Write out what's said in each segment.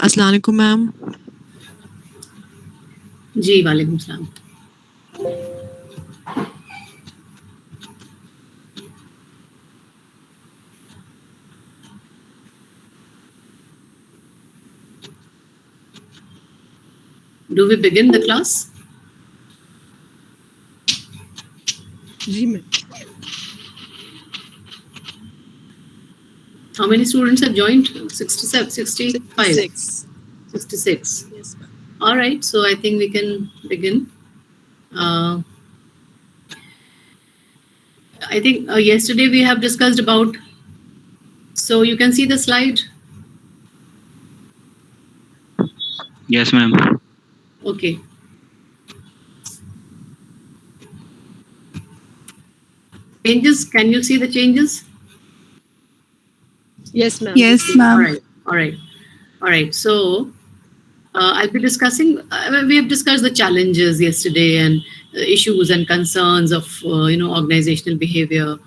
अस्सलाम वालेकुम मैम। जी वालेकुम सलाम। Do we begin the class? जी ma'am. How many students have joined? 67, 65, 66. 66. Yes ma'am. All right, so I think we can begin. I think yesterday we have discussed about, so you can see the slide. Yes, ma'am. Okay. Changes, can you see the changes? Yes ma'am. Yes, All ma'am. right, all right, all right. So I'll be discussing. We have discussed the challenges yesterday and issues and concerns of organizational behavior.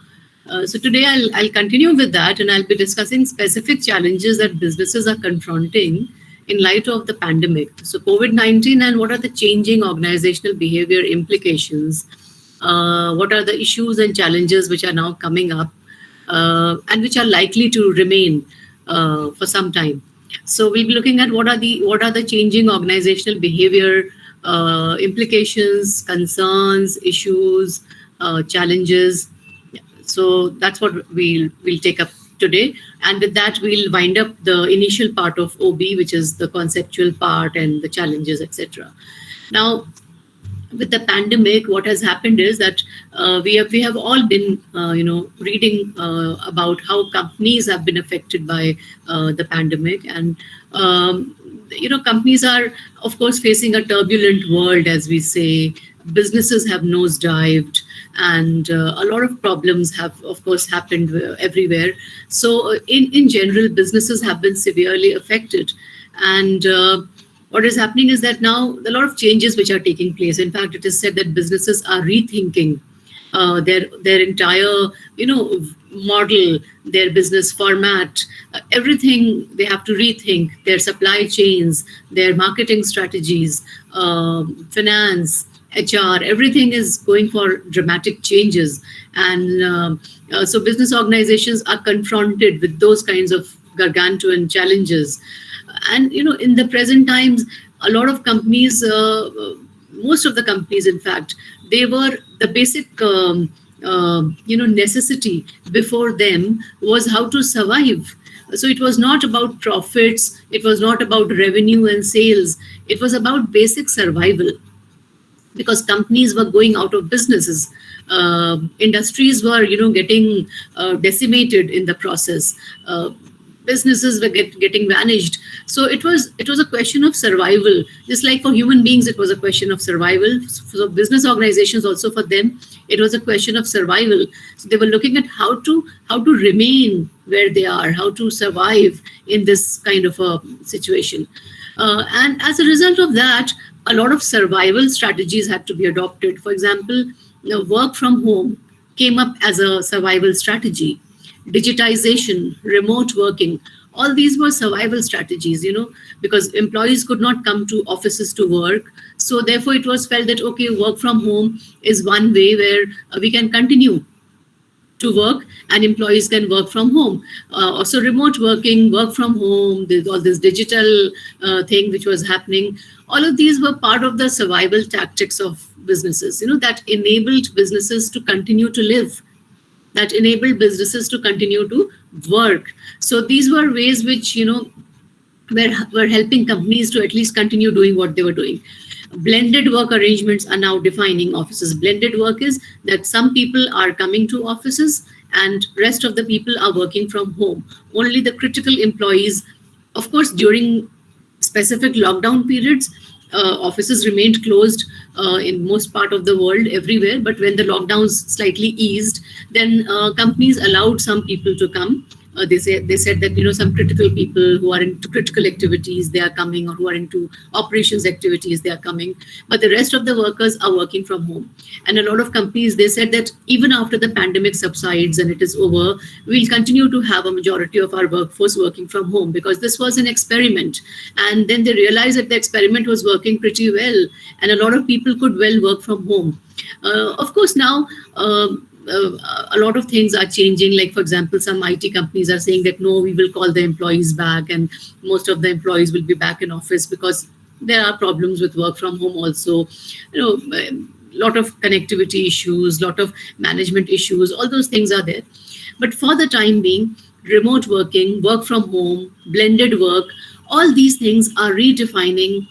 So today I'll continue with that, and I'll be discussing specific challenges that businesses are confronting in light of the pandemic. So COVID-19 and what are the changing organizational behavior implications? What are the issues and challenges which are now coming up and which are likely to remain for some time? So we'll be looking at what are the changing organizational behavior implications, concerns, issues, challenges. So that's what we'll take up today, and with that we'll wind up the initial part of OB, which is the conceptual part and the challenges, etc. Now, with the pandemic, what has happened is that we have all been reading about how companies have been affected by the pandemic, and companies are of course facing a turbulent world, as we say. Businesses have nosedived, and a lot of problems have of course happened everywhere. So in general, businesses have been severely affected, and what is happening is that now a lot of changes which are taking place. In fact, it is said that businesses are rethinking their entire model, their business format, everything. They have to rethink their supply chains, their marketing strategies, finance, HR. Everything is going for dramatic changes, and so business organizations are confronted with those kinds of gargantuan challenges. And in the present times, a lot of companies, most of the companies in fact, they were the basic necessity before them was how to survive. So it was not about profits, it was not about revenue and sales, it was about basic survival, because companies were going out of businesses. Industries were getting decimated in the process. Businesses were getting vanished. So it was a question of survival. Just like for human beings, it was a question of survival. So business organizations also, for them, it was a question of survival. So they were looking at how to remain where they are, how to survive in this kind of a situation. And as a result of that, a lot of survival strategies had to be adopted. For example, work from home came up as a survival strategy. Digitization, remote working, all these were survival strategies, because employees could not come to offices to work. So therefore, it was felt that, okay, work from home is one way where we can continue to work, and employees can work from home. Also remote working, work from home, there's all this digital thing which was happening. All of these were part of the survival tactics of businesses, that enabled businesses to continue to live, that enabled businesses to continue to work. So these were ways which, were helping companies to at least continue doing what they were doing. Blended work arrangements are now defining offices. Blended work is that some people are coming to offices and rest of the people are working from home. Only the critical employees, of course, during specific lockdown periods, offices remained closed in most part of the world, everywhere. But when the lockdowns slightly eased, then companies allowed some people to come. They said that some critical people who are into critical activities, they are coming, or who are into operations activities, they are coming. But the rest of the workers are working from home. And a lot of companies, they said that even after the pandemic subsides and it is over, we'll continue to have a majority of our workforce working from home, because this was an experiment. And then they realized that the experiment was working pretty well, and a lot of people could well work from home. Of course, now a lot of things are changing. Like, for example, some IT companies are saying that no, we will call the employees back, and most of the employees will be back in office, because there are problems with work from home also. A lot of connectivity issues, lot of management issues, all those things are there. But for the time being, remote working, work from home, blended work, all these things are redefining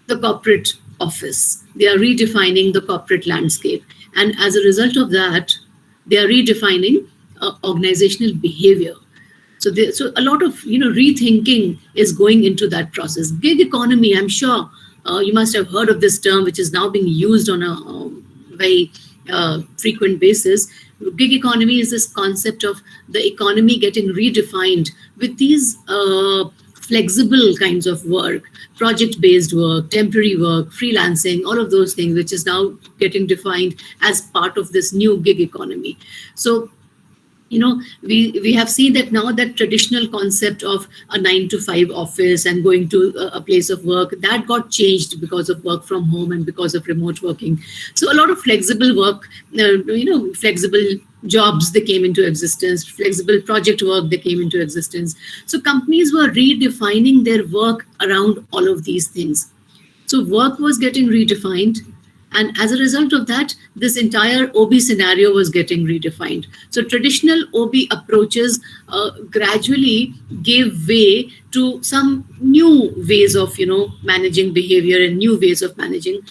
the corporate office. They are redefining the corporate landscape. And as a result of that, they are redefining organizational behavior. So a lot of rethinking is going into that process. Gig economy, I'm sure you must have heard of this term, which is now being used on a very frequent basis. Gig economy is this concept of the economy getting redefined with these flexible kinds of work, project-based work, temporary work, freelancing, all of those things, which is now getting defined as part of this new gig economy. So, we have seen that now that traditional concept of a 9 to 5 office and going to a place of work, that got changed because of work from home and because of remote working. So a lot of flexible work, flexible jobs, they came into existence, flexible project work, they came into existence. So companies were redefining their work around all of these things. So work was getting redefined. And as a result of that, this entire OB scenario was getting redefined. So traditional OB approaches gradually gave way to some new ways of, managing behavior and new ways of managing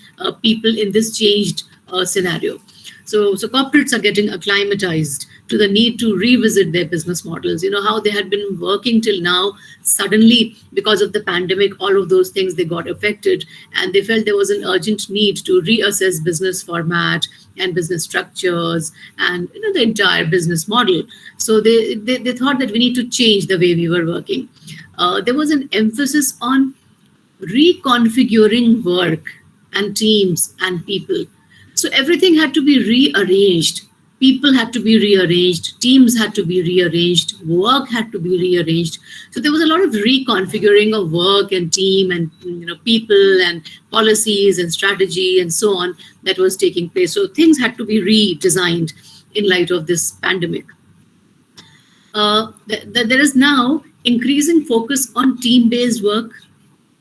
people in this changed scenario. So corporates are getting acclimatized to the need to revisit their business models. How they had been working till now, suddenly, because of the pandemic, all of those things, they got affected, and they felt there was an urgent need to reassess business format and business structures and the entire business model. So they thought that we need to change the way we were working. There was an emphasis on reconfiguring work and teams and people. So everything had to be rearranged. People had to be rearranged. Teams had to be rearranged. Work had to be rearranged. So there was a lot of reconfiguring of work and team and people and policies and strategy and so on that was taking place. So things had to be redesigned in light of this pandemic. There is now increasing focus on team-based work,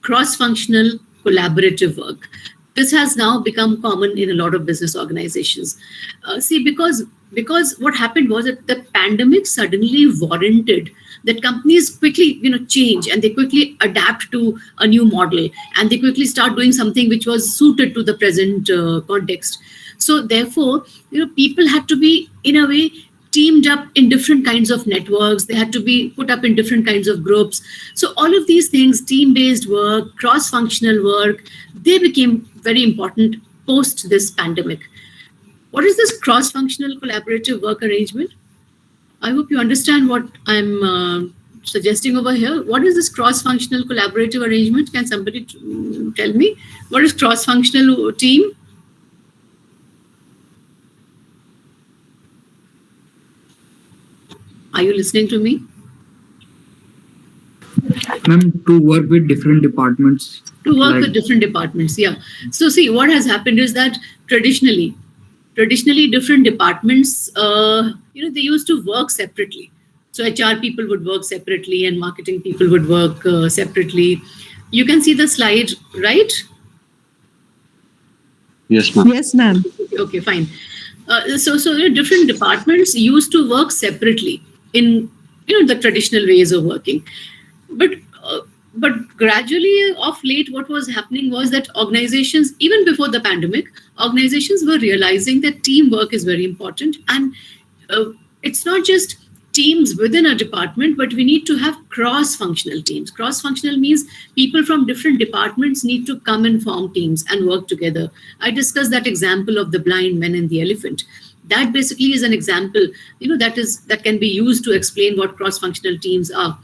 cross-functional, collaborative work. This has now become common in a lot of business organizations. Because what happened was that the pandemic suddenly warranted that companies quickly change, and they quickly adapt to a new model, and they quickly start doing something which was suited to the present context. So therefore, people had to be, in a way, teamed up in different kinds of networks. They had to be put up in different kinds of groups. So all of these things, team-based work, cross-functional work, they became very important post this pandemic. What is this cross-functional collaborative work arrangement? I hope you understand what I'm suggesting over here. What is this cross-functional collaborative arrangement? Can somebody tell me? What is cross-functional team? Are you listening to me? Ma'am, to work with different departments. To work with different departments, yeah. So see, what has happened is that traditionally different departments, they used to work separately. So HR people would work separately and marketing people would work separately. You can see the slide, right? Yes, ma'am. Yes, ma'am. Okay, fine. So different departments used to work separately in the traditional ways of working, but gradually of late, what was happening was that organizations, even before the pandemic, organizations were realizing that teamwork is very important, and it's not just teams within a department, but we need to have cross-functional teams. Cross-functional means people from different departments need to come and form teams and work together. I discussed that example of the blind men and the elephant. That basically is an example, that can be used to explain what cross-functional teams are.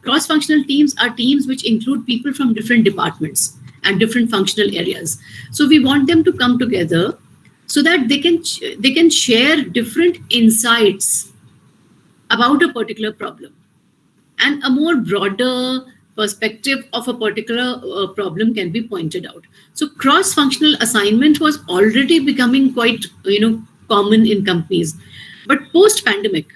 Cross-functional teams are teams which include people from different departments and different functional areas. So we want them to come together so that they can share different insights about a particular problem, and a more broader perspective of a particular problem can be pointed out. So cross-functional assignment was already becoming quite common in companies, but post-pandemic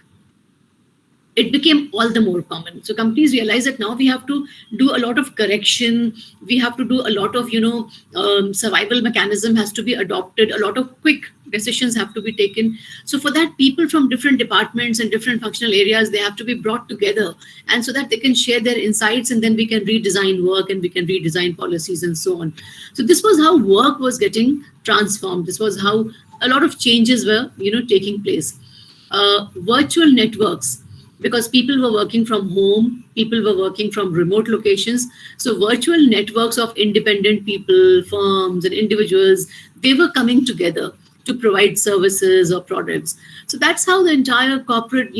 it became all the more common. So companies realize that now we have to do a lot of correction, we have to do a lot of survival mechanism has to be adopted, a lot of quick decisions have to be taken. So for that, people from different departments and different functional areas, they have to be brought together, and so that they can share their insights, and then we can redesign work and we can redesign policies and so on. So this was how work was getting transformed. This was how a lot of changes were taking place. Virtual networks, because people were working from home, people were working from remote locations. So virtual networks of independent people, firms and individuals, they were coming together to provide services or products. So that's how the entire corporate,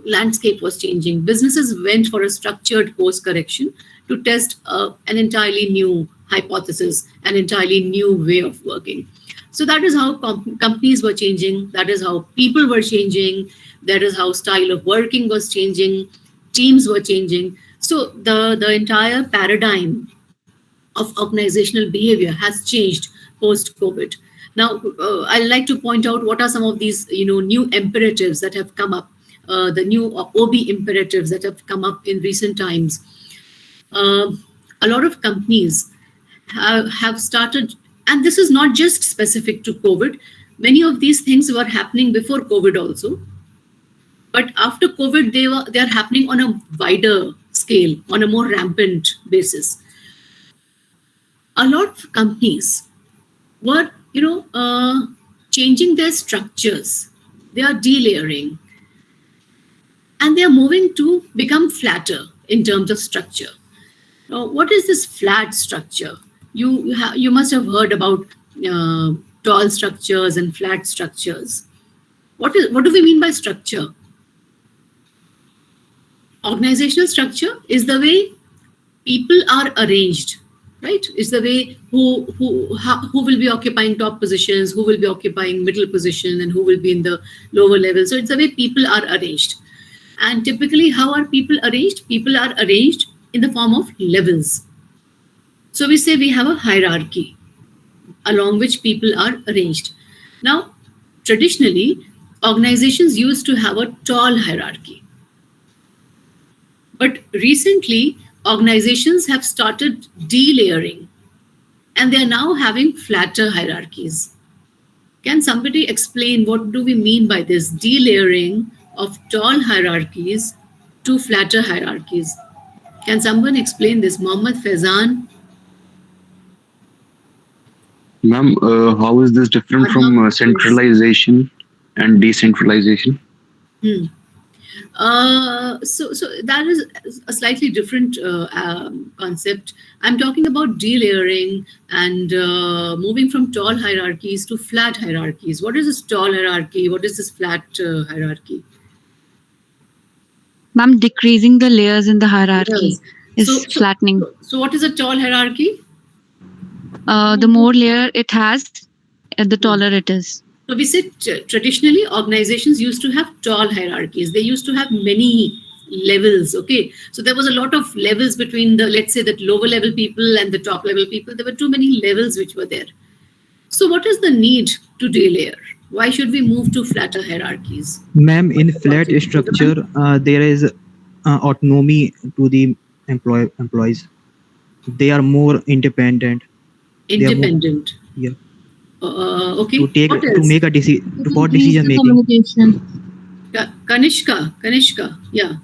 landscape was changing. Businesses went for a structured course correction to test an entirely new hypothesis, an entirely new way of working. So that is how companies were changing. That is how people were changing. That is how style of working was changing. Teams were changing. So the entire paradigm of organizational behavior has changed post-COVID. Now, I'd like to point out what are some of these new imperatives that have come up, the new OB imperatives that have come up in recent times. A lot of companies have started, and this is not just specific to COVID. Many of these things were happening before COVID also. But after COVID, they are happening on a wider scale, on a more rampant basis. A lot of companies were, changing their structures. They are delayering, and they are moving to become flatter in terms of structure. Now, what is this flat structure? You must have heard about tall structures and flat structures. What do we mean by structure? Organizational structure is the way people are arranged, right? It's the way who will be occupying top positions, who will be occupying middle position, and who will be in the lower level. So it's the way people are arranged. And typically, how are people arranged? People are arranged in the form of levels. So we say we have a hierarchy along which people are arranged. Now, traditionally, organizations used to have a tall hierarchy. But recently, organizations have started delayering, and they are now having flatter hierarchies. Can somebody explain what do we mean by this delayering of tall hierarchies to flatter hierarchies? Can someone explain this? Mohammad Faizan? Ma'am, how is this different from centralization and decentralization? So that is a slightly different concept. I'm talking about delayering and moving from tall hierarchies to flat hierarchies. What is this tall hierarchy? What is this flat hierarchy? Ma'am, decreasing the layers in the hierarchy is flattening. So what is a tall hierarchy? The more layer it has, the taller it is. So we said traditionally organizations used to have tall hierarchies. They used to have many levels, okay? So there was a lot of levels between the, let's say, the lower level people and the top level people. There were too many levels which were there. So what is the need to delayer? Why should we move to flatter hierarchies? Ma'am, in flat structure, there is autonomy to the employees. They are more independent. Independent. Yeah. Okay. To make a decision for decision making. Communication. Kanishka, yeah.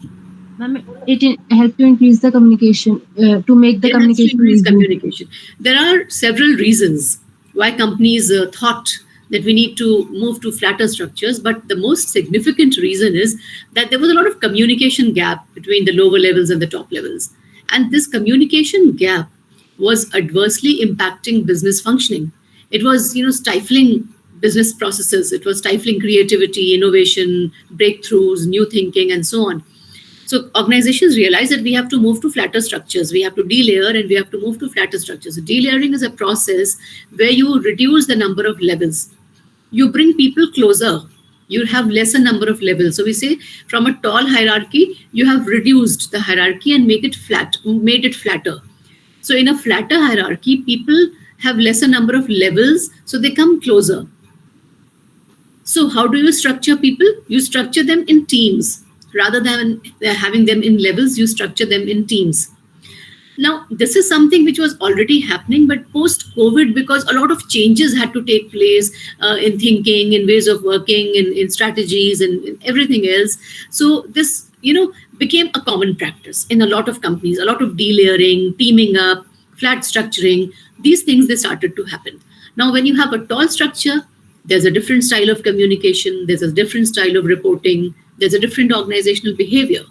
Ma'am, it helps to increase the communication, to make the communication. There are several reasons why companies thought that we need to move to flatter structures, but the most significant reason is that there was a lot of communication gap between the lower levels and the top levels. And this communication gap was adversely impacting business functioning. It was, stifling business processes. It was stifling creativity, innovation, breakthroughs, new thinking, and so on. So organizations realize that we have to move to flatter structures. We have to delayer and we have to move to flatter structures. So delayering is a process where you reduce the number of levels. You bring people closer. You have lesser number of levels. So we say from a tall hierarchy, you have reduced the hierarchy and made it flatter. So in a flatter hierarchy, people have lesser number of levels, so they come closer. So how do you structure people? You structure them in teams. Rather than having them in levels, you structure them in teams. Now, this is something which was already happening, but post-COVID, because a lot of changes had to take place in thinking, in ways of working, in strategies, and in everything else. So this, became a common practice in a lot of companies, a lot of delayering, teaming up, flat structuring. These things, they started to happen. Now, when you have a tall structure, there's a different style of communication, there's a different style of reporting, there's a different organizational behavior.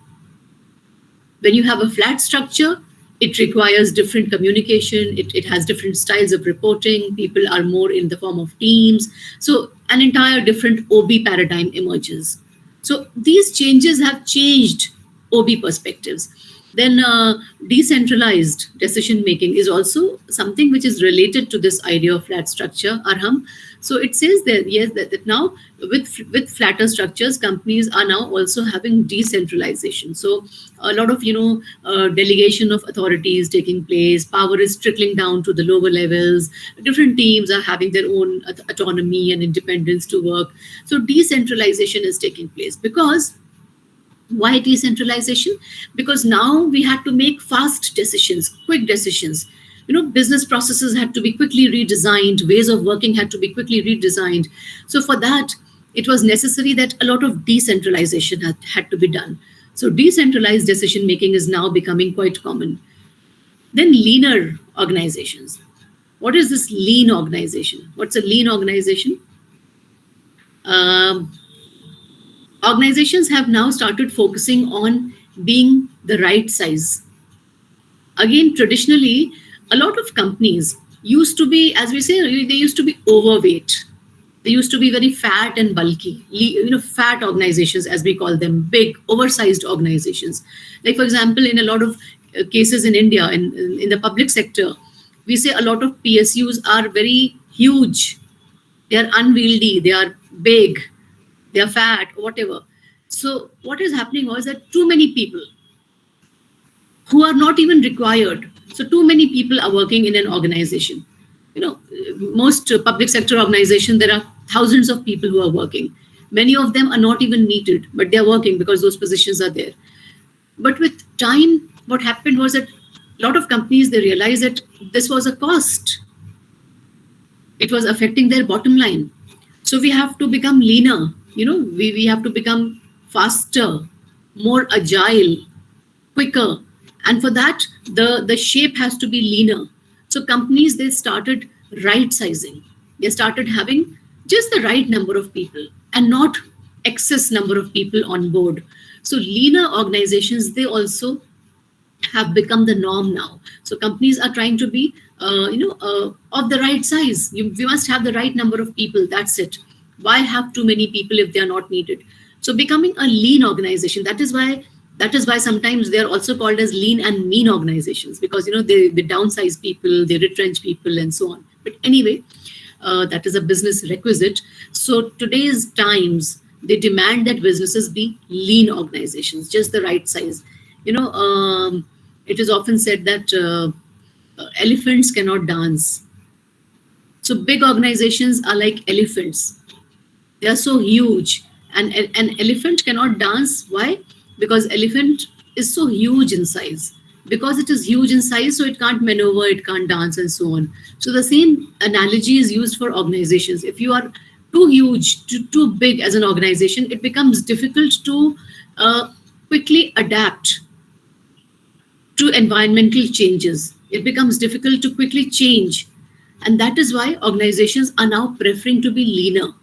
When you have a flat structure, it requires different communication. It has different styles of reporting. People are more in the form of teams. So an entire different OB paradigm emerges. So these changes have changed OB perspectives. Then decentralized decision making is also something which is related to this idea of flat structure, Arham. So it says that yes, that now with flatter structures, companies are now also having decentralization. So a lot of delegation of authorities taking place. Power is trickling down to the lower levels. Different teams are having their own autonomy and independence to work. So decentralization is taking place because. Why decentralization? Because now we had to make fast decisions, quick decisions. Business processes had to be quickly redesigned, ways of working had to be quickly redesigned. So for that, it was necessary that a lot of decentralization had to be done. So decentralized decision making is now becoming quite common. Then leaner organizations. What is this lean organization? What's a lean organization? Organizations have now started focusing on being the right size. Again, traditionally, a lot of companies used to be, as we say, they used to be overweight. They used to be very fat and bulky, fat organizations, as we call them, big, oversized organizations. Like, for example, in a lot of cases in India, in the public sector, we say a lot of PSUs are very huge. They are unwieldy, they are big, they are fat, whatever. So what is happening was that too many people who are not even required. So too many people are working in an organization. Most public sector organizations, there are thousands of people who are working. Many of them are not even needed, but they're working because those positions are there. But with time, what happened was that a lot of companies, they realized that this was a cost. It was affecting their bottom line. So we have to become leaner. We have to become faster, more agile, quicker. And for that, the shape has to be leaner. So companies, they started right sizing. They started having just the right number of people and not excess number of people on board. So leaner organizations, they also have become the norm now. So companies are trying to be, of the right size. We must have the right number of people. That's it. Why have too many people if they are not needed? So becoming a lean organization, that is why sometimes they are also called as lean and mean organizations, because they downsize people, they retrench people, and so on. But anyway, that is a business requisite. So today's times, they demand that businesses be lean organizations, just the right size. It is often said that elephants cannot dance. So big organizations are like elephants. They are so huge, and an elephant cannot dance. Why? Because elephant is so huge in size. Because it is huge in size, so it can't maneuver, it can't dance, and so on. So the same analogy is used for organizations. If you are too huge, too big as an organization, it becomes difficult to quickly adapt to environmental changes. It becomes difficult to quickly change. And that is why organizations are now preferring to be leaner.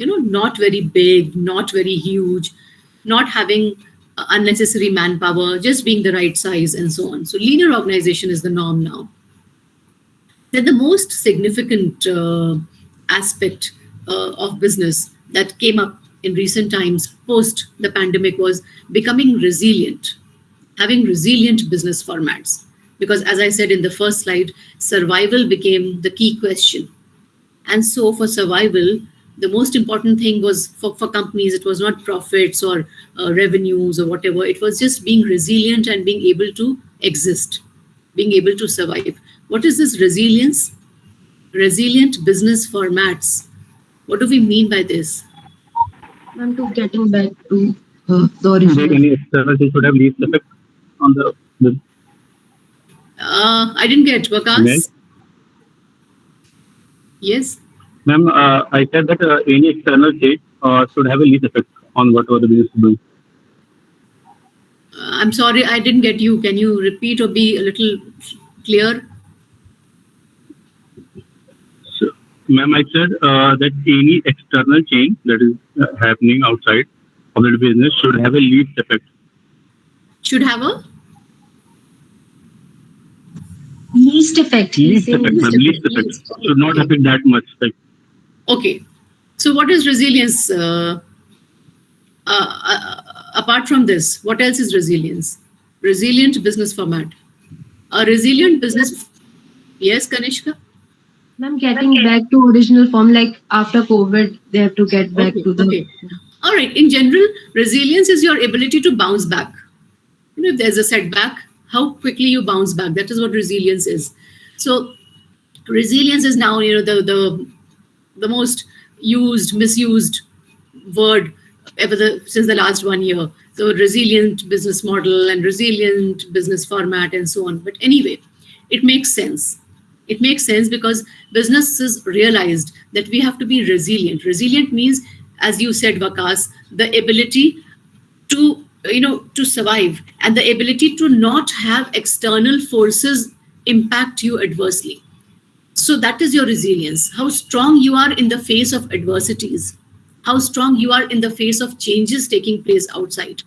Not very big, not very huge, not having unnecessary manpower, just being the right size, and so on. So leaner organization is the norm now. Then the most significant aspect of business that came up in recent times post the pandemic was becoming resilient, having resilient business formats. Because as I said in the first slide, survival became the key question. And so for survival, the most important thing was for companies, it was not profits or revenues or whatever. It was just being resilient and being able to exist, being able to survive. What is this resilience? Resilient business formats. What do we mean by this? Ma'am, to getting back to the Like original. any external thing should have least effect on the I didn't get Vakas. Yes. Yes. Ma'am, I said that any external change should have a least effect on whatever the business is doing. I'm sorry, I didn't get you. Can you repeat or be a little clear? So, ma'am, I said that any external change that is happening outside of the business should have a least effect. Should have a Least effect. Least effect, ma'am. Least effect. Should not affect that much. Like, okay. So what is resilience? Apart from this, what else is resilience? Resilient business format. A resilient business. Yes, Kanishka? Ma'am, getting back to original form, like after COVID, they have to get back to the. Okay. All right. In general, resilience is your ability to bounce back. You know, if there's a setback, how quickly you bounce back. That is what resilience is. So resilience is now, you know, the most used, misused word ever since the last 1 year. So resilient business model and resilient business format and so on. But anyway, it makes sense. It makes sense because businesses realized that we have to be resilient. Resilient means, as you said, Vakas, the ability to, you know, to survive and the ability to not have external forces impact you adversely. So that is your resilience. How strong you are in the face of adversities, how strong you are in the face of changes taking place outside,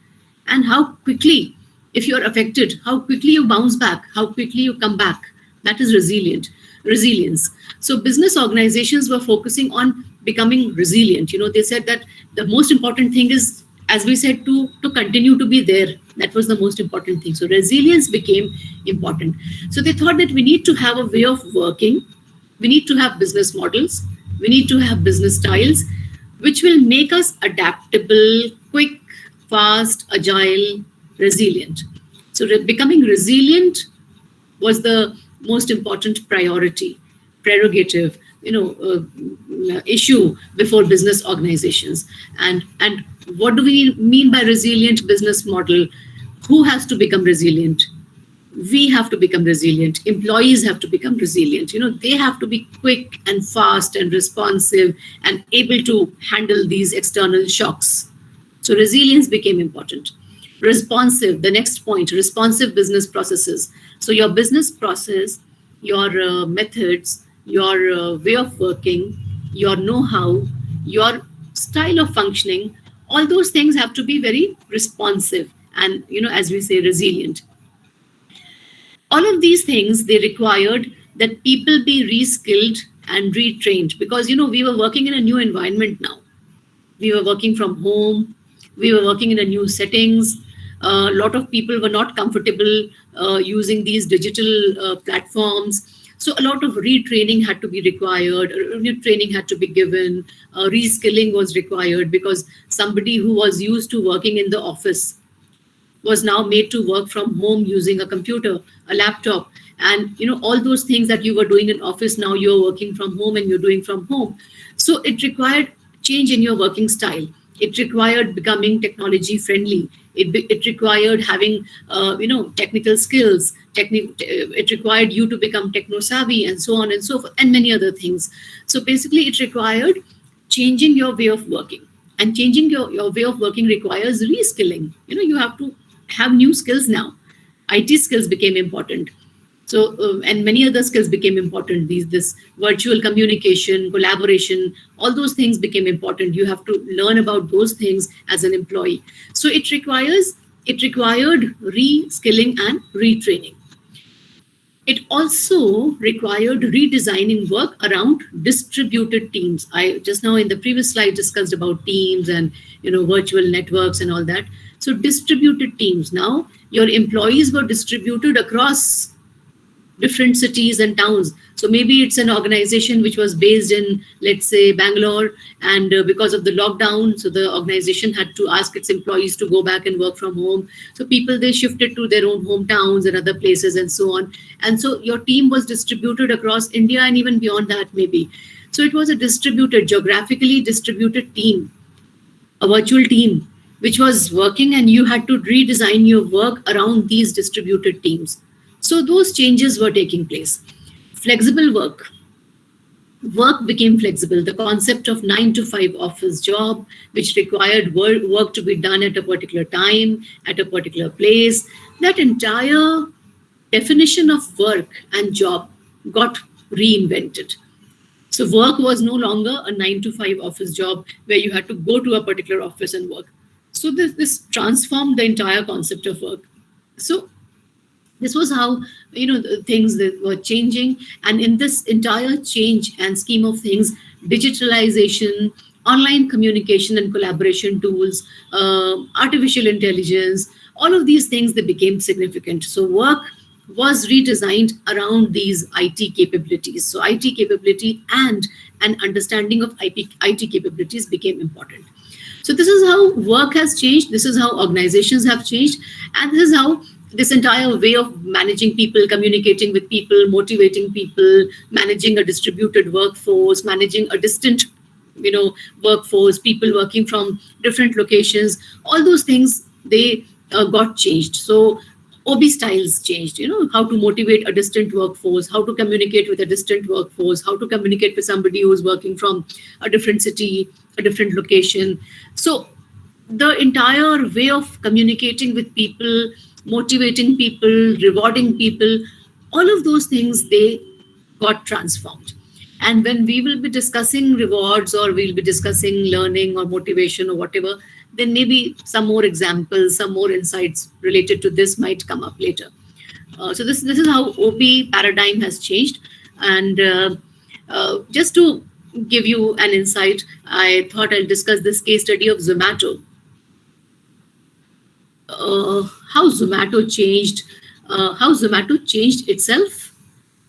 and how quickly, if you're affected, how quickly you bounce back, how quickly you come back. That is resilience. So business organizations were focusing on becoming resilient. You know, they said that the most important thing is, as we said, to continue to be there. That was the most important thing. So resilience became important. So they thought that we need to have a way of working. We need to have business models. We need to have business styles, which will make us adaptable, quick, fast, agile, resilient. So becoming resilient was the most important prerogative, you know, issue before business organizations. And what do we mean by resilient business model? Who has to become resilient? We have to become resilient. Employees have to become resilient. You know, they have to be quick and fast and responsive and able to handle these external shocks. So resilience became important. Responsive, the next point, responsive business processes. So your business process, your methods, your way of working, your know-how, your style of functioning, all those things have to be very responsive and, you know, as we say, resilient. All of these things, they required that people be reskilled and retrained because, you know, we were working in a new environment now. We were working from home. We were working in a new settings. A lot of people were not comfortable using these digital platforms. So a lot of retraining had to be required, training had to be given, reskilling was required because somebody who was used to working in the office was now made to work from home using a computer, a laptop, and, you know, all those things that you were doing in office, now you're working from home and you're doing from home. So it required change in your working style. It required becoming technology friendly. It required having, you know, technical skills. It required you to become techno savvy and so on and so forth, and many other things. So basically, it required changing your way of working, and changing your way of working requires reskilling. You know, you have to have new skills now. IT skills became important. So, and many other skills became important. This virtual communication, collaboration, all those things became important. You have to learn about those things as an employee. So it required reskilling and retraining. It also required redesigning work around distributed teams. I just now in the previous slide discussed about teams and virtual networks and all that. So distributed teams. Now your employees were distributed across different cities and towns. So maybe it's an organization which was based in, let's say, Bangalore, and because of the lockdown, so the organization had to ask its employees to go back and work from home. So people, they shifted to their own hometowns and other places and so on. And so your team was distributed across India and even beyond that maybe. So it was a distributed, geographically distributed team, a virtual team, which was working, and you had to redesign your work around these distributed teams. So those changes were taking place. Flexible work. Work became flexible. The concept of 9 to 5 office job, which required work to be done at a particular time, at a particular place, that entire definition of work and job got reinvented. So work was no longer a 9 to 5 office job where you had to go to a particular office and work. So this transformed the entire concept of work. So this was how the things that were changing. And in this entire change and scheme of things, digitalization, online communication and collaboration tools, artificial intelligence, all of these things, they became significant. So work was redesigned around these IT capabilities. So IT capability and an understanding of IT capabilities became important. So this is how work has changed. This is how organizations have changed. And this is how this entire way of managing people, communicating with people, motivating people, managing a distributed workforce, managing a distant, workforce, people working from different locations, all those things, they got changed. So OB styles changed, how to motivate a distant workforce, how to communicate with a distant workforce, how to communicate with somebody who's working from a different city, a different location. So the entire way of communicating with people, motivating people, rewarding people, all of those things, they got transformed. And when we will be discussing rewards, or we'll be discussing learning or motivation or whatever, then maybe some more examples, some more insights related to this might come up later. So this is how OB paradigm has changed. And just to give you an insight, I thought I'll discuss this case study of Zomato. How Zomato changed itself,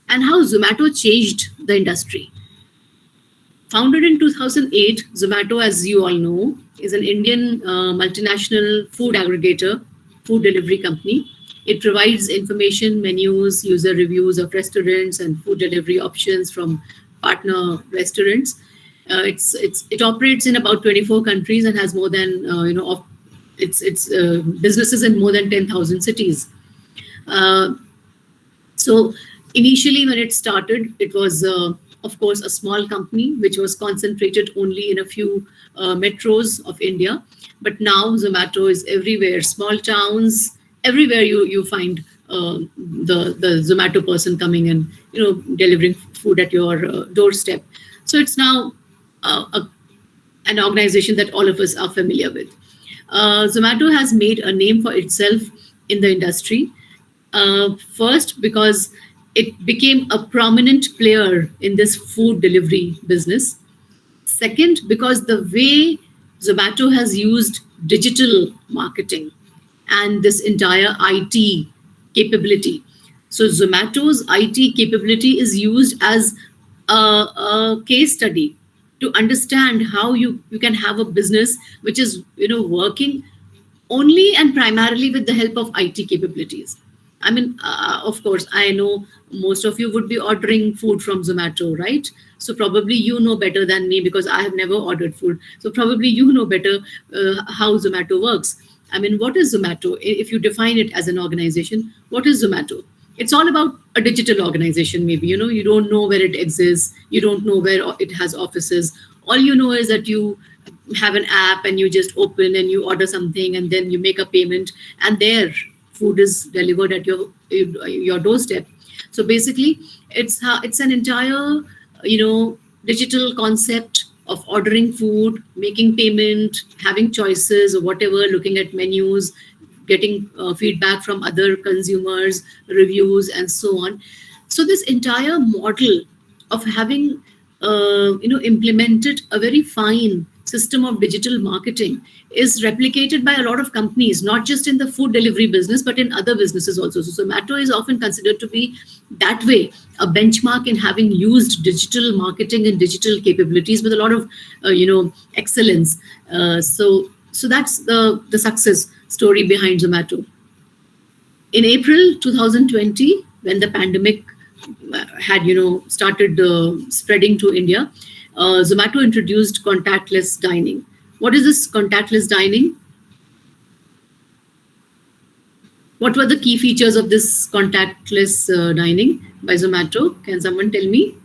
and how Zomato changed the industry. Founded in 2008, Zomato, as you all know, is an Indian multinational food aggregator, food delivery company. It provides information, menus, user reviews of restaurants and food delivery options from partner restaurants. It operates in about 24 countries and has more than its businesses in more than 10,000 cities. So initially, when it started, it was, of course, a small company which was concentrated only in a few metros of India. But now Zomato is everywhere, small towns, everywhere you find the Zomato person coming and delivering food at your doorstep. So it's now an organization that all of us are familiar with. Zomato has made a name for itself in the industry. First, because it became a prominent player in this food delivery business. Second, because the way Zomato has used digital marketing and this entire IT capability. So Zomato's IT capability is used as a case study to understand how you can have a business which is working only and primarily with the help of IT capabilities. I mean, of course, I know most of you would be ordering food from Zomato, right? So probably you know better than me because I have never ordered food. So probably you know better how Zomato works. I mean, what is Zomato? If you define it as an organization, what is Zomato? It's all about a digital organization, maybe. You don't know where it exists. You don't know where it has offices. All you know is that you have an app and you just open and you order something and then you make a payment and there food is delivered at your doorstep. So basically, it's an entire digital concept of ordering food, making payment, having choices or whatever, looking at menus, getting feedback from other consumers, reviews, and so on. So this entire model of having implemented a very fine system of digital marketing is replicated by a lot of companies, not just in the food delivery business, but in other businesses also. So Zomato is often considered to be that way a benchmark in having used digital marketing and digital capabilities with a lot of excellence. So that's the success story behind Zomato. In April 2020, when the pandemic had started spreading to India, Zomato introduced contactless dining. What is this contactless dining? What were the key features of this contactless dining by Zomato? Can someone tell me?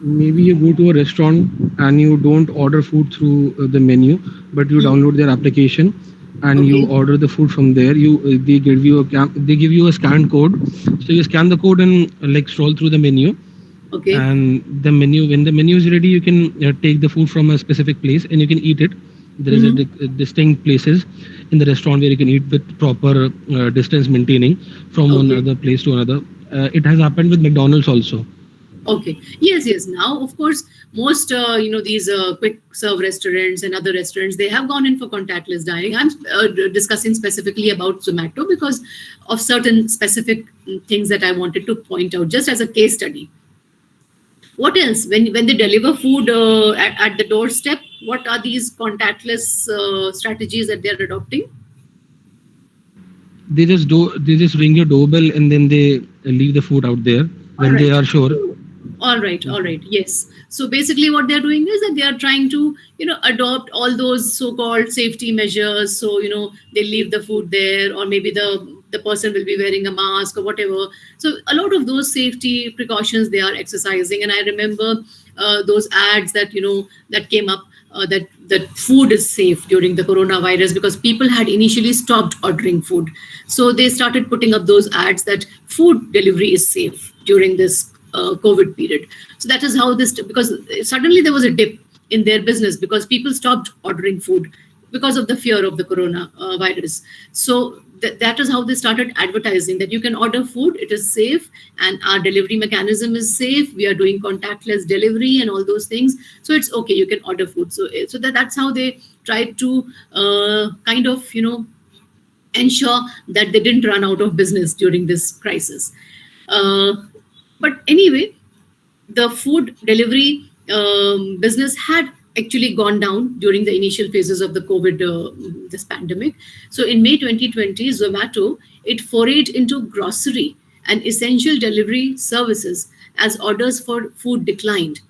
Maybe you go to a restaurant and you don't order food through the menu, but you download their application and you order the food from there. They give you a scan code, so you scan the code and scroll through the menu. Okay. And when the menu is ready, you can take the food from a specific place and you can eat it. There is a distinct places in the restaurant where you can eat with proper distance maintaining from one other place to another. It has happened with McDonald's also. Okay. Yes. Now, of course, most these quick serve restaurants and other restaurants, they have gone in for contactless dining. I'm discussing specifically about Zomato because of certain specific things that I wanted to point out, just as a case study. What else? When they deliver food at the doorstep, what are these contactless strategies that they're adopting? They just ring your doorbell and then they leave the food out there when they are sure. All right. Yes. So basically what they're doing is that they are trying to, adopt all those so-called safety measures. So, they leave the food there, or maybe the person will be wearing a mask or whatever. So a lot of those safety precautions they are exercising. And I remember those ads that, that came up that food is safe during the coronavirus, because people had initially stopped ordering food. So they started putting up those ads that food delivery is safe during this COVID period. So that is how this, because suddenly there was a dip in their business because people stopped ordering food because of the fear of the coronavirus. So that is how they started advertising that you can order food, it is safe, and our delivery mechanism is safe. We are doing contactless delivery and all those things. So it's okay, you can order food. So that's how they tried to kind of, ensure that they didn't run out of business during this crisis. But anyway, the food delivery business had actually gone down during the initial phases of the COVID, this pandemic. So in May 2020, Zomato, it forayed into grocery and essential delivery services as orders for food declined,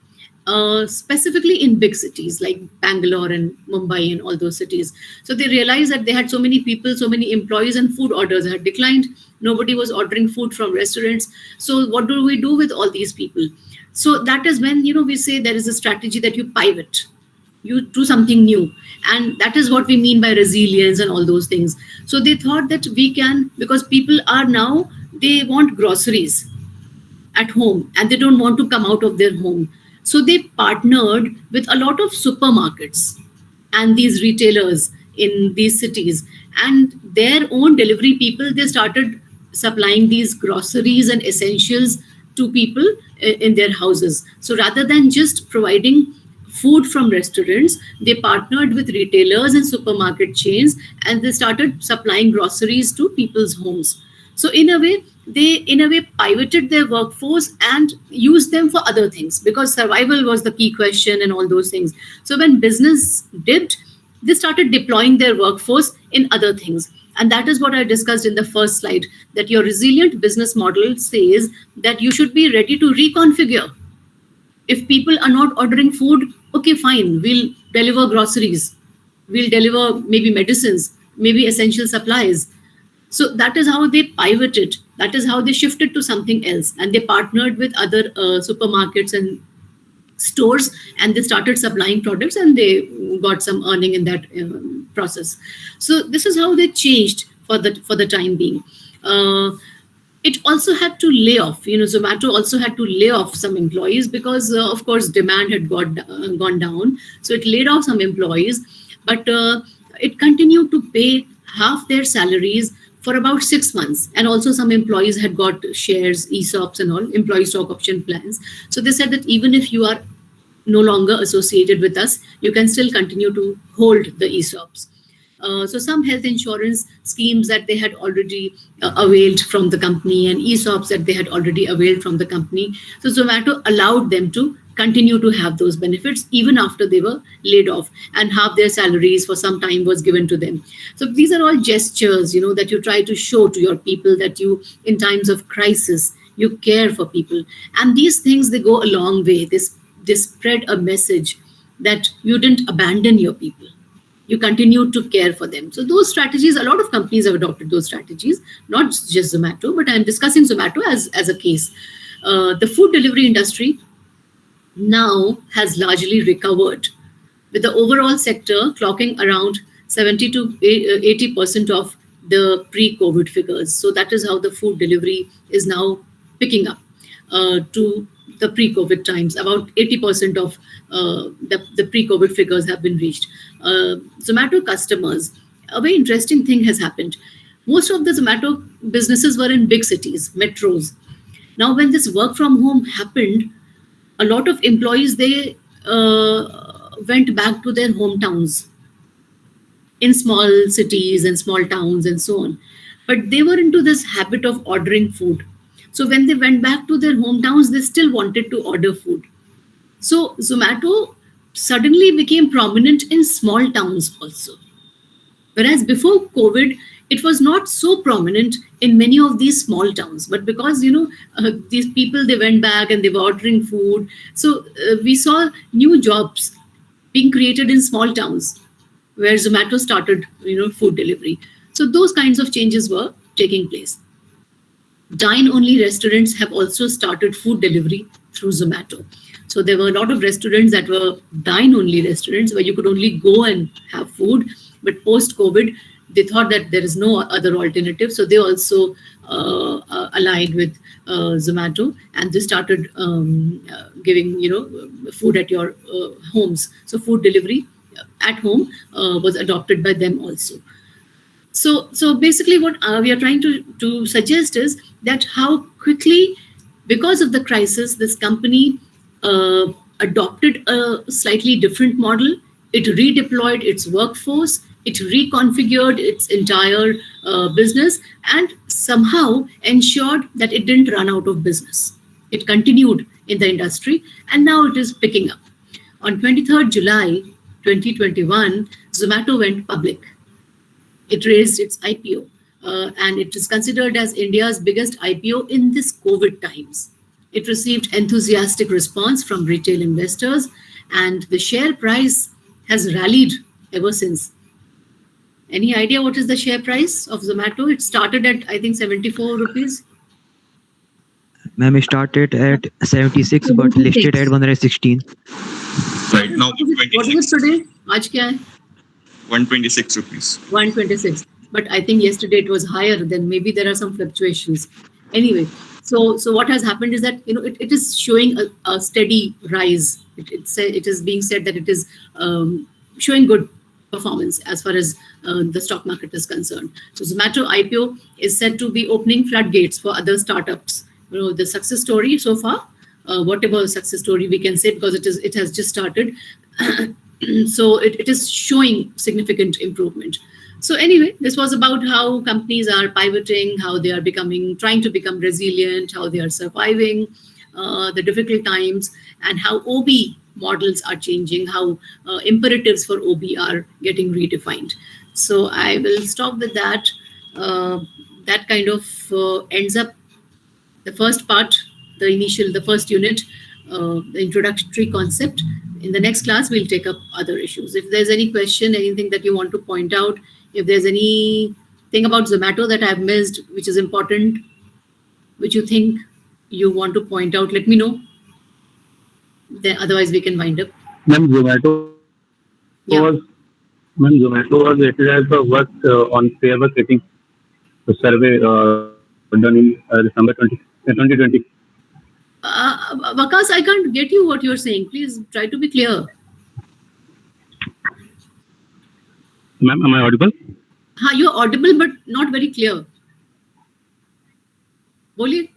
specifically in big cities like Bangalore and Mumbai and all those cities. So they realized that they had so many people, so many employees, and food orders had declined. Nobody was ordering food from restaurants. So what do we do with all these people? So that is when, we say there is a strategy that you pivot, you do something new. And that is what we mean by resilience and all those things. So they thought that we can, because people are now, they want groceries at home and they don't want to come out of their home. So they partnered with a lot of supermarkets and these retailers in these cities, and their own delivery people, they started supplying these groceries and essentials to people in their houses. So rather than just providing food from restaurants, they partnered with retailers and supermarket chains, and they started supplying groceries to people's homes. So in a way, they pivoted their workforce and used them for other things, because survival was the key question and all those things. So when business dipped, they started deploying their workforce in other things. And that is what I discussed in the first slide, that your resilient business model says that you should be ready to reconfigure. If people are not ordering food, okay, fine, we'll deliver groceries, we'll deliver maybe medicines, maybe essential supplies. So that is how they pivoted. That is how they shifted to something else. And they partnered with other supermarkets and stores, and they started supplying products, and they got some earning in that process. So this is how they changed for the time being. It also had to lay off. Zomato also had to lay off some employees because, of course, demand had gone down. So it laid off some employees, but it continued to pay half their salaries for about 6 months. And also some employees had got shares, ESOPs and all, employee stock option plans. So they said that even if you are no longer associated with us, you can still continue to hold the ESOPs. So some health insurance schemes that they had already availed from the company and ESOPs that they had already availed from the company. So Zomato allowed them to continue to have those benefits even after they were laid off, and half their salaries for some time was given to them. So these are all gestures, that you try to show to your people that you, in times of crisis, you care for people. And these things, they go a long way. They spread a message that you didn't abandon your people. You continue to care for them. So those strategies, a lot of companies have adopted those strategies, not just Zomato, but I'm discussing Zomato as a case. The food delivery industry now has largely recovered, with the overall sector clocking around 70 to 80% of the pre-COVID figures. So that is how the food delivery is now picking up to the pre-COVID times. About 80% of the pre-COVID figures have been reached. Zomato customers, a very interesting thing has happened. Most of the Zomato businesses were in big cities, metros. Now, when this work from home happened, a lot of employees, they went back to their hometowns in small cities and small towns and so on. But they were into this habit of ordering food. So when they went back to their hometowns, they still wanted to order food. So Zomato suddenly became prominent in small towns also. Whereas before COVID, it was not so prominent in many of these small towns. But because, these people, they went back and they were ordering food. So we saw new jobs being created in small towns where Zomato started, food delivery. So those kinds of changes were taking place. Dine-only restaurants have also started food delivery through Zomato. So there were a lot of restaurants that were dine-only restaurants where you could only go and have food. But post-COVID, they thought that there is no other alternative. So they also aligned with Zomato, and they started giving, food at your homes. So food delivery at home was adopted by them also. So basically what we are trying to suggest is that how quickly, because of the crisis, this company adopted a slightly different model. It redeployed its workforce, it reconfigured its entire business, and somehow ensured that it didn't run out of business. It continued in the industry, and now it is picking up. On 23rd July 2021, Zomato went public. It raised its IPO, and it is considered as India's biggest IPO in this COVID times. It received enthusiastic response from retail investors, and the share price has rallied ever since. Any idea what is the share price of Zomato? It started at, I think, 74 rupees. Ma'am, it started at 76, but listed at 116. Right now, What is it today? Aaj kya hai? 126 rupees. 126. But I think yesterday it was higher. Then maybe there are some fluctuations. Anyway, so what has happened is that it is showing a steady rise. It is being said that it is showing good performance as far as the stock market is concerned. So Zomato IPO is said to be opening floodgates for other startups. The success story so far, whatever success story we can say, because it has just started. So it is showing significant improvement. So anyway, this was about how companies are pivoting, how they are trying to become resilient, how they are surviving the difficult times, and how OB models are changing, how imperatives for OB are getting redefined. So I will stop with that. That kind of ends up the first part, the first unit, the introductory concept. In the next class, we'll take up other issues. If there's any question, anything that you want to point out, if there's anything about Zomato that I've missed, which is important, which you think you want to point out, let me know. Then otherwise we can wind up. Ma'am, Zomato was rated as the work on fair work rating, the survey done in December 2020. Vakas, I can't get you what you're saying. Please try to be clear. Ma'am, am I audible? you're audible but not very clear. Boliye.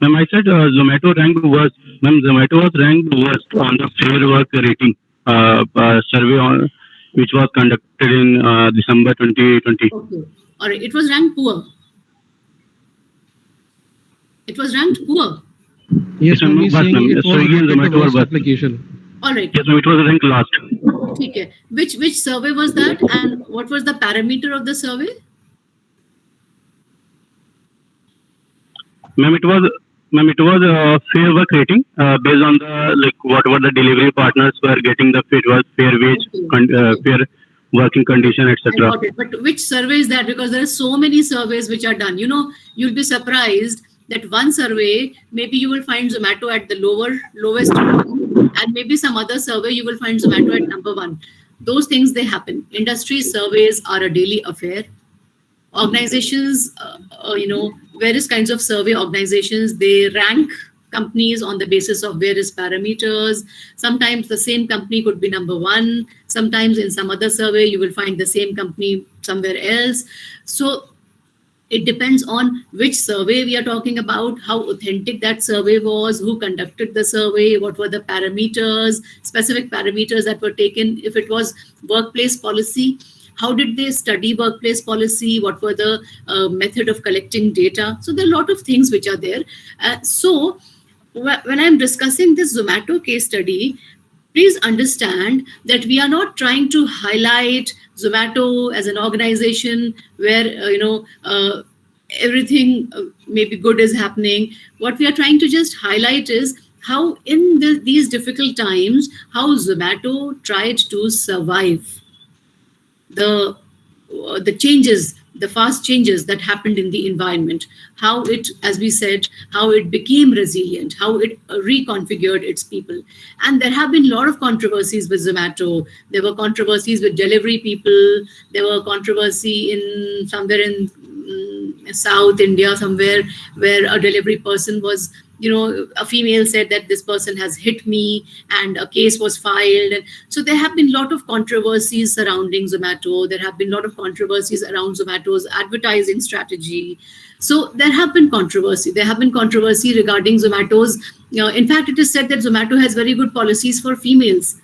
Ma'am, I said Zomato ranked worst. Ma'am, Zomato was ranked worst on the Fair Work rating survey which was conducted in December 2020. Okay. All right. It was ranked poor. It was ranked poor. Yes, ma'am, ma'am, he's but saying ma'am, it was Swiggy and rated the Zomato were worst worst. application. All right. Yes, ma'am, it was ranked last. Okay. Which survey was that, and what was the parameter of the survey? Ma'am, it was a fair work rating based on the whatever the delivery partners were getting the fair wage, fair working condition, I etc. got it. But which survey is that? Because there are so many surveys which are done. You know, you'll be surprised that one survey, maybe you will find Zomato at the lowest, and maybe some other survey you will find Zomato at number 1. Those things, they happen. Industry surveys are a daily affair. Organizations, various kinds of survey organizations, they rank companies on the basis of various parameters. Sometimes the same company could be number 1. Sometimes in some other survey, you will find the same company somewhere else. So it depends on which survey we are talking about, how authentic that survey was, who conducted the survey, what were the parameters, specific parameters that were taken. If it was workplace policy, how did they study workplace policy? What were the method of collecting data? So there are a lot of things which are there. So when I'm discussing this Zomato case study, please understand that we are not trying to highlight Zomato as an organization where everything maybe good is happening. What we are trying to just highlight is how in these difficult times, how Zomato tried to survive the changes, the fast changes that happened in the environment, how it, as we said, how it became resilient, how it reconfigured its people. And there have been a lot of controversies with Zomato. There were controversies with delivery people. There were controversy in somewhere in South India, somewhere where a delivery person was, a female said that this person has hit me, and a case was filed. And so there have been a lot of controversies surrounding Zomato. There have been a lot of controversies around Zomato's advertising strategy. So there have been controversy. There have been controversy regarding Zomato's. In fact, it is said that Zomato has very good policies for females.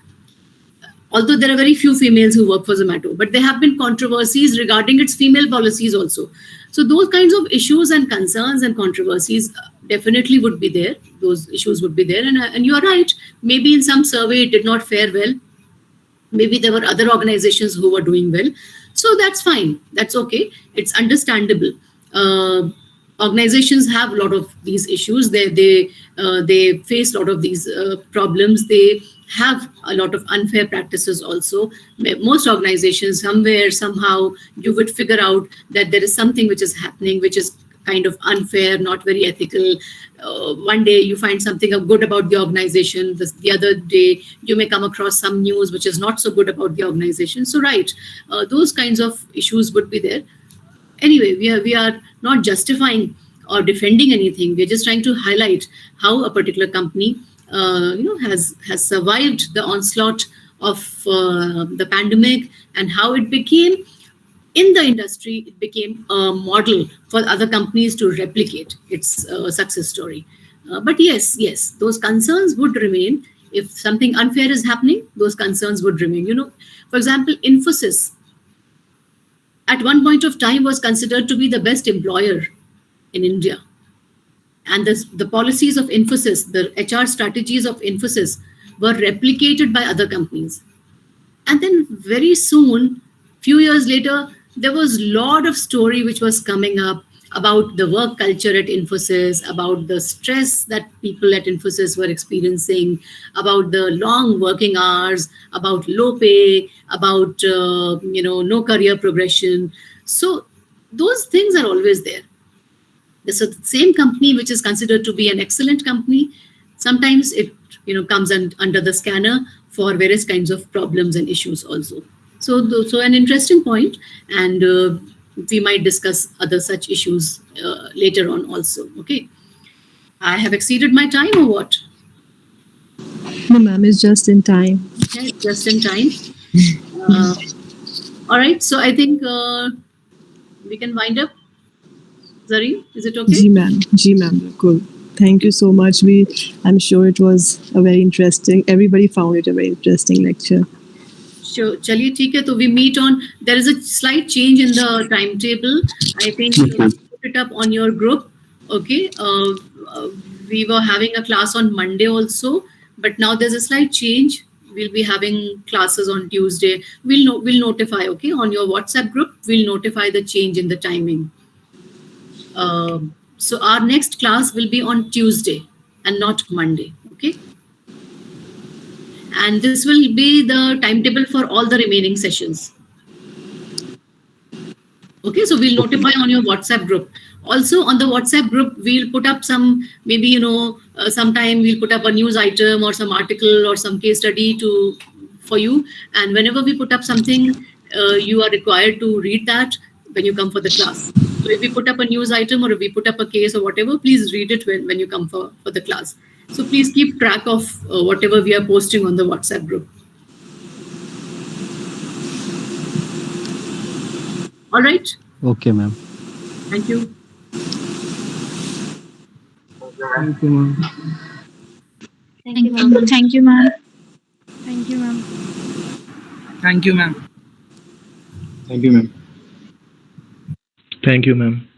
Although there are very few females who work for Zomato, but there have been controversies regarding its female policies also. So those kinds of issues and concerns and controversies definitely would be there. Those issues would be there. And you are right. Maybe in some survey it did not fare well. Maybe there were other organizations who were doing well. So that's fine. That's okay. It's understandable. Organizations have a lot of these issues. They face a lot of these problems. They have a lot of unfair practices also. Most organizations, somewhere, somehow, you would figure out that there is something which is happening, which is kind of unfair, not very ethical. One day you find something good about the organization. The other day you may come across some news which is not so good about the organization. So right, those kinds of issues would be there. Anyway, we are not justifying or defending anything. We're just trying to highlight how a particular company has survived the onslaught of the pandemic, and how it became, in the industry, it became a model for other companies to replicate its success story. But yes, those concerns would remain. If something unfair is happening, those concerns would remain. For example, Infosys at one point of time was considered to be the best employer in India. And the policies of Infosys, the HR strategies of Infosys were replicated by other companies. And then very soon, few years later, there was a lot of story which was coming up about the work culture at Infosys, about the stress that people at Infosys were experiencing, about the long working hours, about low pay, about no career progression. So those things are always there. So the same company which is considered to be an excellent company, sometimes it comes under the scanner for various kinds of problems and issues also. So an interesting point, and we might discuss other such issues later on also. Okay, I have exceeded my time or what? No, ma'am, it's just in time. Okay, just in time. All right. So I think we can wind up. Zareen, is it okay? Ji ma'am. Ji ma'am. Cool. Thank you so much. I'm sure it was a very interesting. Everybody found it a very interesting lecture. Sure. Chaliye, theek hai. So we meet on. There is a slight change in the timetable. I think put it up on your group. Okay. We were having a class on Monday also, but now there's a slight change. We'll be having classes on Tuesday. We'll notify. Okay, on your WhatsApp group, we'll notify the change in the timing. So our next class will be on Tuesday and not Monday. Okay. And this will be the timetable for all the remaining sessions. Okay, so we'll notify on your WhatsApp group. Also on the WhatsApp group, we'll put up some, maybe, sometime we'll put up a news item or some article or some case study for you. And whenever we put up something, you are required to read that when you come for the class. So if we put up a news item or if we put up a case or whatever, please read it when you come for the class. So please keep track of whatever we are posting on the WhatsApp group. All right. Okay, ma'am. Thank you. Thank you, ma'am. Thank you, ma'am. Thank you, ma'am. Thank you, ma'am. Thank you, ma'am. Thank you, ma'am. Thank you, ma'am.